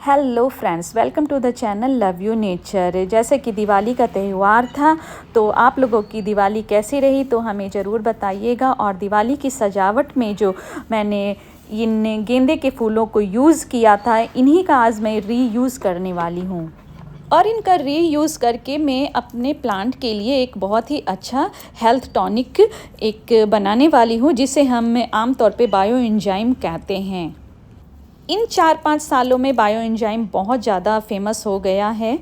Hello friends, welcome to the channel love you nature. जैसे कि दिवाली का त्यौहार था, तो आप लोगों की दिवाली कैसी रही तो हमें ज़रूर बताइएगा। और दिवाली की सजावट में जो मैंने इन गेंदे के फूलों को यूज़ किया था, इन्हीं का आज मैं रीयूज़ करने वाली हूँ। और इनका रीयूज़ करके मैं अपने प्लांट के लिए एक बहुत ही अच्छा हेल्थ टॉनिक एक बनाने वाली हूँ, जिसे हम आमतौर पे बायो एंजाइम कहते हैं। इन 4-5 सालों में बायो एंजाइम बहुत ज़्यादा फेमस हो गया है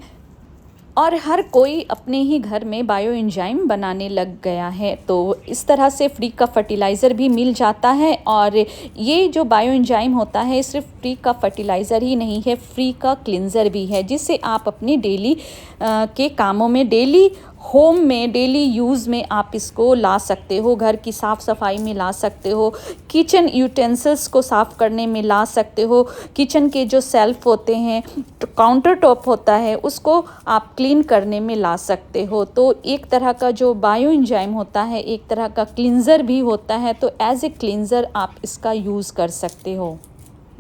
और हर कोई अपने ही घर में बायो एंजाइम बनाने लग गया है। तो इस तरह से फ्री का फर्टिलाइज़र भी मिल जाता है। और ये जो बायो एंजाइम होता है, सिर्फ फ्री का फर्टिलाइज़र ही नहीं है, फ्री का क्लिनज़र भी है, जिससे आप अपने डेली के कामों में, डेली होम में, डेली यूज़ में आप इसको ला सकते हो। घर की साफ़ सफाई में ला सकते हो, किचन यूटेंसिल्स को साफ़ करने में ला सकते हो, किचन के जो सेल्फ होते हैं, काउंटर टॉप होता है, उसको आप क्लीन करने में ला सकते हो। तो एक तरह का जो बायो एंजाइम होता है, एक तरह का क्लिनज़र भी होता है, तो एज ए क्लिनज़र आप इसका यूज़ कर सकते हो।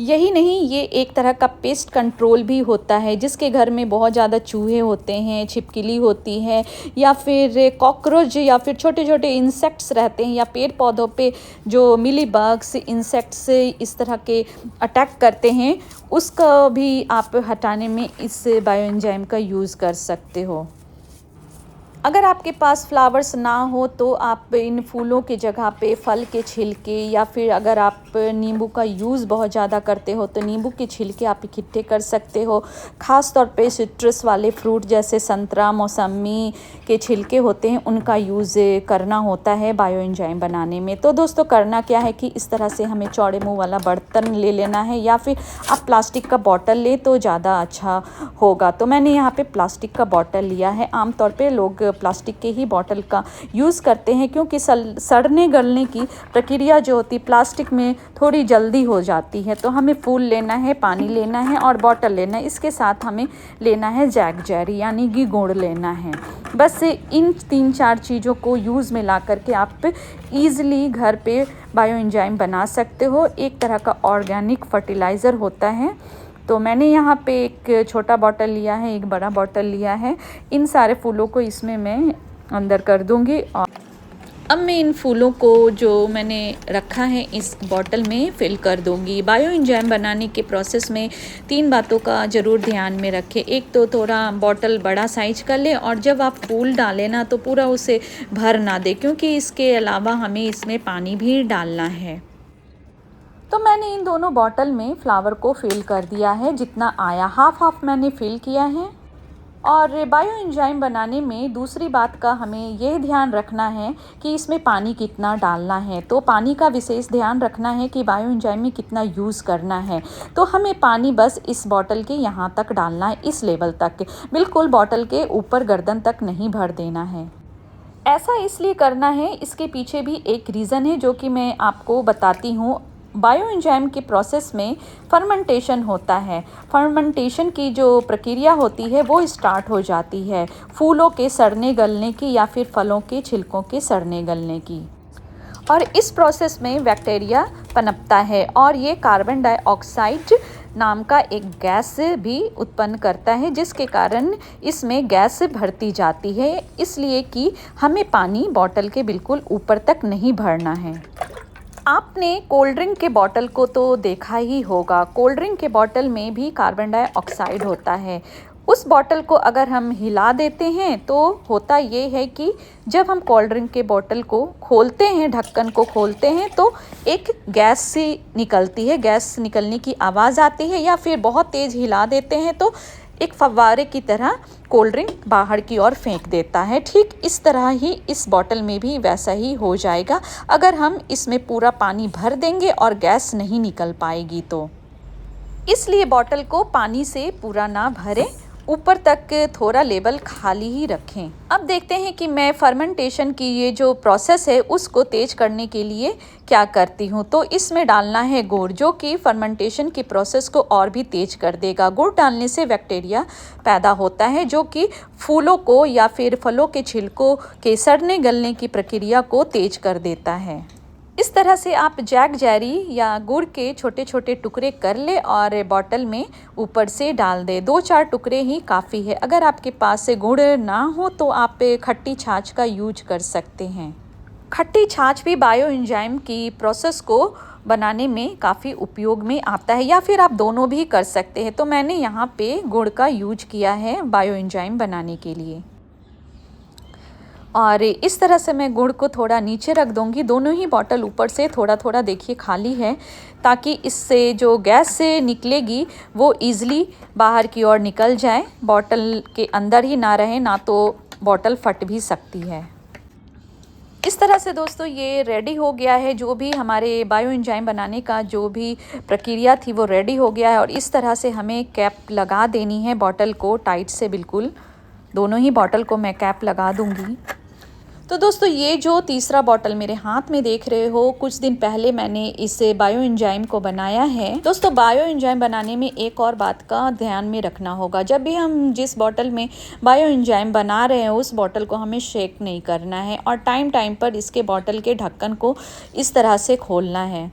यही नहीं, ये एक तरह का पेस्ट कंट्रोल भी होता है। जिसके घर में बहुत ज़्यादा चूहे होते हैं, छिपकली होती है, या फिर कॉकरोच, या फिर छोटे छोटे इंसेक्ट्स रहते हैं, या पेड़ पौधों पे जो मिली बग्स, इंसेक्ट्स इस तरह के अटैक करते हैं, उसका भी आप हटाने में इस बायो एंजाइम का यूज़ कर सकते हो। अगर आपके पास फ्लावर्स ना हो तो आप इन फूलों के जगह पे फल के छिलके, या फिर अगर आप नींबू का यूज़ बहुत ज़्यादा करते हो तो नींबू के छिलके आप इकट्ठे कर सकते हो। ख़ास तौर पे सिट्रस वाले फ्रूट जैसे संतरा, मौसमी के छिलके होते हैं, उनका यूज़ करना होता है बायो एंजाइम बनाने में। तो दोस्तों, करना क्या है कि इस तरह से हमें चौड़े मुँह वाला बर्तन ले लेना है, या फिर आप प्लास्टिक का बॉटल ले तो ज़्यादा अच्छा होगा। तो मैंने यहाँ पे प्लास्टिक का बॉटल लिया है। आमतौर पे लोग प्लास्टिक के ही बॉटल का यूज़ करते हैं, क्योंकि सड़ने गलने की प्रक्रिया जो होती है प्लास्टिक में थोड़ी जल्दी हो जाती है। तो हमें फूल लेना है, पानी लेना है और बॉटल लेना है। इसके साथ हमें लेना है जैगरी यानी कि गुड़ लेना है। बस इन 3-4 चीज़ों को यूज़ में ला करके आप ईज़िली घर पे बायो एंजाइम बना सकते हो। एक तरह का ऑर्गेनिक फर्टिलाइज़र होता है। तो मैंने यहाँ पे एक छोटा बॉटल लिया है, एक बड़ा बॉटल लिया है। इन सारे फूलों को इसमें मैं अंदर कर दूँगी। और अब मैं इन फूलों को जो मैंने रखा है इस बॉटल में फिल कर दूँगी। बायो एंजाइम बनाने के प्रोसेस में 3 बातों का ज़रूर ध्यान में रखें। एक तो थोड़ा बॉटल बड़ा साइज का लें, और जब आप फूल डालें ना तो पूरा उसे भर ना दें, क्योंकि इसके अलावा हमें इसमें पानी भी डालना है। तो मैंने इन दोनों बॉटल में फ्लावर को फिल कर दिया है, जितना आया हाफ हाफ मैंने फिल किया है। और बायो एंजाइम बनाने में दूसरी बात का हमें यह ध्यान रखना है कि इसमें पानी कितना डालना है। तो पानी का विशेष ध्यान रखना है कि बायो एंजाइम में कितना यूज़ करना है। तो हमें पानी बस इस बॉटल के यहाँ तक डालना है, इस लेवल तक, बिल्कुल बॉटल के ऊपर गर्दन तक नहीं भर देना है। ऐसा इसलिए करना है, इसके पीछे भी एक रीज़न है जो कि मैं आपको बताती हूँ। बायो एंजाइम के प्रोसेस में फर्मेंटेशन होता है। फर्मेंटेशन की जो प्रक्रिया होती है वो स्टार्ट हो जाती है फूलों के सड़ने गलने की, या फिर फलों के छिलकों के सड़ने गलने की। और इस प्रोसेस में बैक्टीरिया पनपता है, और ये कार्बन डाइऑक्साइड नाम का एक गैस भी उत्पन्न करता है, जिसके कारण इसमें गैस भरती जाती है। इसलिए कि हमें पानी बॉटल के बिल्कुल ऊपर तक नहीं भरना है। आपने कोल्ड ड्रिंक के बॉटल को तो देखा ही होगा। कोल्ड ड्रिंक के बॉटल में भी कार्बन डाइऑक्साइड होता है। उस बॉटल को अगर हम हिला देते हैं तो होता ये है कि जब हम कोल्ड ड्रिंक के बॉटल को खोलते हैं, ढक्कन को खोलते हैं, तो एक गैस सी निकलती है, गैस निकलने की आवाज़ आती है, या फिर बहुत तेज़ हिला देते हैं तो एक फव्वारे की तरह कोल्ड ड्रिंक बाहर की ओर फेंक देता है। ठीक इस तरह ही इस बॉटल में भी वैसा ही हो जाएगा अगर हम इसमें पूरा पानी भर देंगे और गैस नहीं निकल पाएगी तो। इसलिए बॉटल को पानी से पूरा ना भरें, ऊपर तक थोड़ा लेवल खाली ही रखें। अब देखते हैं कि मैं फर्मेंटेशन की ये जो प्रोसेस है उसको तेज करने के लिए क्या करती हूँ। तो इसमें डालना है गुड़, जो कि फर्मेंटेशन की प्रोसेस को और भी तेज कर देगा। गुड़ डालने से बैक्टीरिया पैदा होता है, जो कि फूलों को या फिर फलों के छिलकों के सड़ने गलने की प्रक्रिया को तेज कर देता है। इस तरह से आप जैक जेरी या गुड़ के छोटे छोटे टुकड़े कर ले और बॉटल में ऊपर से डाल दे। 2-4 टुकड़े ही काफ़ी है। अगर आपके पास से गुड़ ना हो तो आप खट्टी छाछ का यूज कर सकते हैं। खट्टी छाछ भी बायो एंजाइम की प्रोसेस को बनाने में काफ़ी उपयोग में आता है, या फिर आप दोनों भी कर सकते हैं। तो मैंने यहाँ पे गुड़ का यूज किया है बायो एंजाइम बनाने के लिए। और इस तरह से मैं गुड़ को थोड़ा नीचे रख दूँगी। दोनों ही बॉटल ऊपर से थोड़ा थोड़ा देखिए खाली है, ताकि इससे जो गैस से निकलेगी वो ईज़िली बाहर की ओर निकल जाए, बॉटल के अंदर ही ना रहे, ना तो बॉटल फट भी सकती है। इस तरह से दोस्तों ये रेडी हो गया है। जो भी हमारे बायो एंजाइम बनाने का जो भी प्रक्रिया थी वो रेडी हो गया है। और इस तरह से हमें कैप लगा देनी है बॉटल को टाइट से, बिल्कुल दोनों ही बॉटल को मैं कैप लगा दूंगी। तो दोस्तों ये जो तीसरा बॉटल मेरे हाथ में देख रहे हो, कुछ दिन पहले मैंने इसे बायो एंजाइम को बनाया है। दोस्तों बायो एंजाइम बनाने में एक और बात का ध्यान में रखना होगा। जब भी हम जिस बॉटल में बायो एंजाइम बना रहे हैं उस बॉटल को हमें शेक नहीं करना है, और टाइम टाइम पर इसके बॉटल के ढक्कन को इस तरह से खोलना है।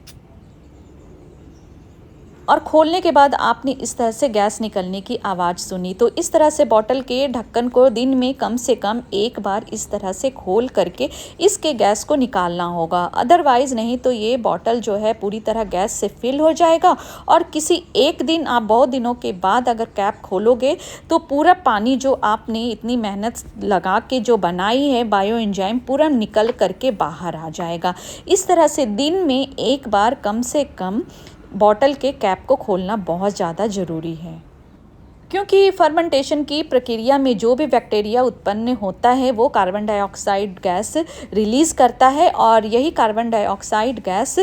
और खोलने के बाद आपने इस तरह से गैस निकलने की आवाज़ सुनी। तो इस तरह से बॉटल के ढक्कन को दिन में कम से कम एक बार इस तरह से खोल करके इसके गैस को निकालना होगा। अदरवाइज़ नहीं तो ये बॉटल जो है पूरी तरह गैस से फिल हो जाएगा, और किसी एक दिन आप बहुत दिनों के बाद अगर कैप खोलोगे तो पूरा पानी जो आपने इतनी मेहनत लगा के जो बनाई है बायो एंजाइम पूरा निकल करके बाहर आ जाएगा। इस तरह से दिन में एक बार कम से कम बॉटल के कैप को खोलना बहुत ज़्यादा ज़रूरी है, क्योंकि फर्मेंटेशन की प्रक्रिया में जो भी बैक्टीरिया उत्पन्न होता है वो कार्बन डाइऑक्साइड गैस रिलीज़ करता है, और यही कार्बन डाइऑक्साइड गैस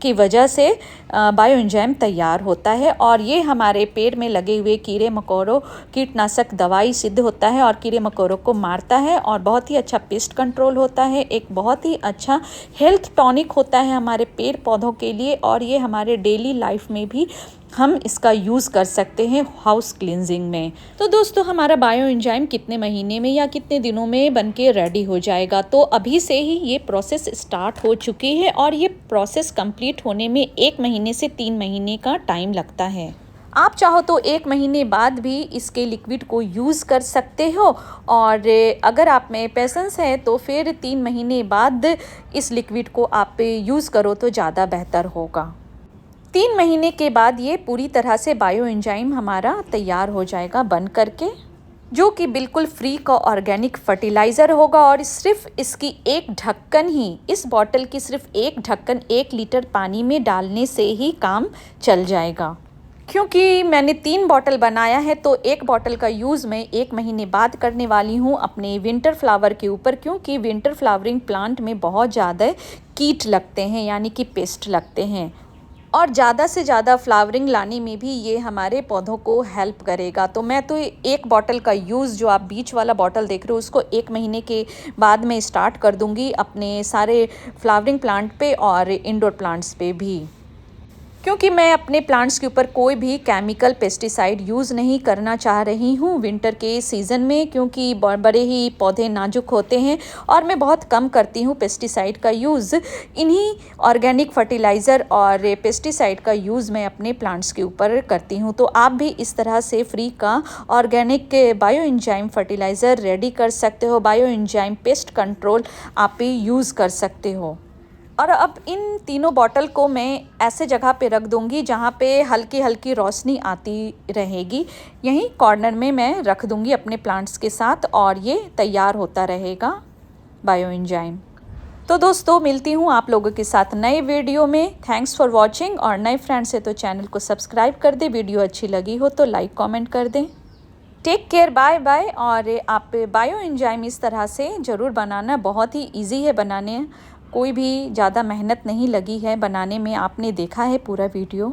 की वजह से बायो एंजाइम तैयार होता है। और ये हमारे पेड़ में लगे हुए कीड़े मकोड़ों कीटनाशक दवाई सिद्ध होता है और कीड़े मकोड़ों को मारता है, और बहुत ही अच्छा पेस्ट कंट्रोल होता है। एक बहुत ही अच्छा हेल्थ टॉनिक होता है हमारे पेड़ पौधों के लिए, और ये हमारे डेली लाइफ में भी हम इसका यूज़ कर सकते हैं हाउस क्लींजिंग में। तो दोस्तों हमारा बायो एंजाइम कितने महीने में या कितने दिनों में बनके रेडी हो जाएगा? तो अभी से ही ये प्रोसेस स्टार्ट हो चुकी है, और ये प्रोसेस कंप्लीट होने में 1 महीने से 3 महीने का टाइम लगता है। आप चाहो तो 1 महीने बाद भी इसके लिक्विड को यूज़ कर सकते हो, और अगर आप में पेशेंस है तो फिर 3 महीने बाद इस लिक्विड को आप यूज़ करो तो ज़्यादा बेहतर होगा। 3 महीने के बाद ये पूरी तरह से बायो एंजाइम हमारा तैयार हो जाएगा बन करके, जो कि बिल्कुल फ्री का ऑर्गेनिक फर्टिलाइज़र होगा। और सिर्फ इसकी एक ढक्कन ही, इस बॉटल की सिर्फ एक ढक्कन 1 लीटर पानी में डालने से ही काम चल जाएगा। क्योंकि मैंने 3 बॉटल बनाया है तो 1 बॉटल का यूज़ मैं 1 महीने बाद करने वाली हूँ अपने विंटर फ्लावर के ऊपर, क्योंकि विंटर फ्लावरिंग प्लांट में बहुत ज़्यादा कीट लगते हैं, यानी कि पेस्ट लगते हैं, और ज़्यादा से ज़्यादा फ्लावरिंग लाने में भी ये हमारे पौधों को हेल्प करेगा। तो मैं तो 1 बॉटल का यूज़, जो आप बीच वाला बॉटल देख रहे हो, उसको 1 महीने के बाद में स्टार्ट कर दूँगी अपने सारे फ्लावरिंग प्लांट पे और इंडोर प्लांट्स पे भी, क्योंकि मैं अपने प्लांट्स के ऊपर कोई भी केमिकल पेस्टिसाइड यूज़ नहीं करना चाह रही हूँ विंटर के सीज़न में, क्योंकि बड़े ही पौधे नाजुक होते हैं, और मैं बहुत कम करती हूँ पेस्टिसाइड का यूज़। इन्हीं ऑर्गेनिक फर्टिलाइज़र और पेस्टिसाइड का यूज़ मैं अपने प्लांट्स के ऊपर करती हूँ। तो आप भी इस तरह से फ्री का organic bio enzyme fertiliser ready कर सकते हो, बायो एंजाइम पेस्ट कंट्रोल आप यूज़ कर सकते हो। और अब इन तीनों बॉटल को मैं ऐसे जगह पे रख दूंगी जहाँ पे हल्की हल्की रोशनी आती रहेगी। यहीं कॉर्नर में मैं रख दूंगी अपने प्लांट्स के साथ, और ये तैयार होता रहेगा बायो एंजाइम। तो दोस्तों मिलती हूँ आप लोगों के साथ नए वीडियो में। थैंक्स फॉर वॉचिंग, और नए फ्रेंड्स है तो चैनल को सब्सक्राइब कर दें। वीडियो अच्छी लगी हो तो लाइक कॉमेंट कर दें। Take care, bye bye. और आप बायो एंजाइम इस तरह से ज़रूर बनाना, बहुत ही ईजी है बनाने, कोई भी ज़्यादा मेहनत नहीं लगी है बनाने में, आपने देखा है पूरा वीडियो।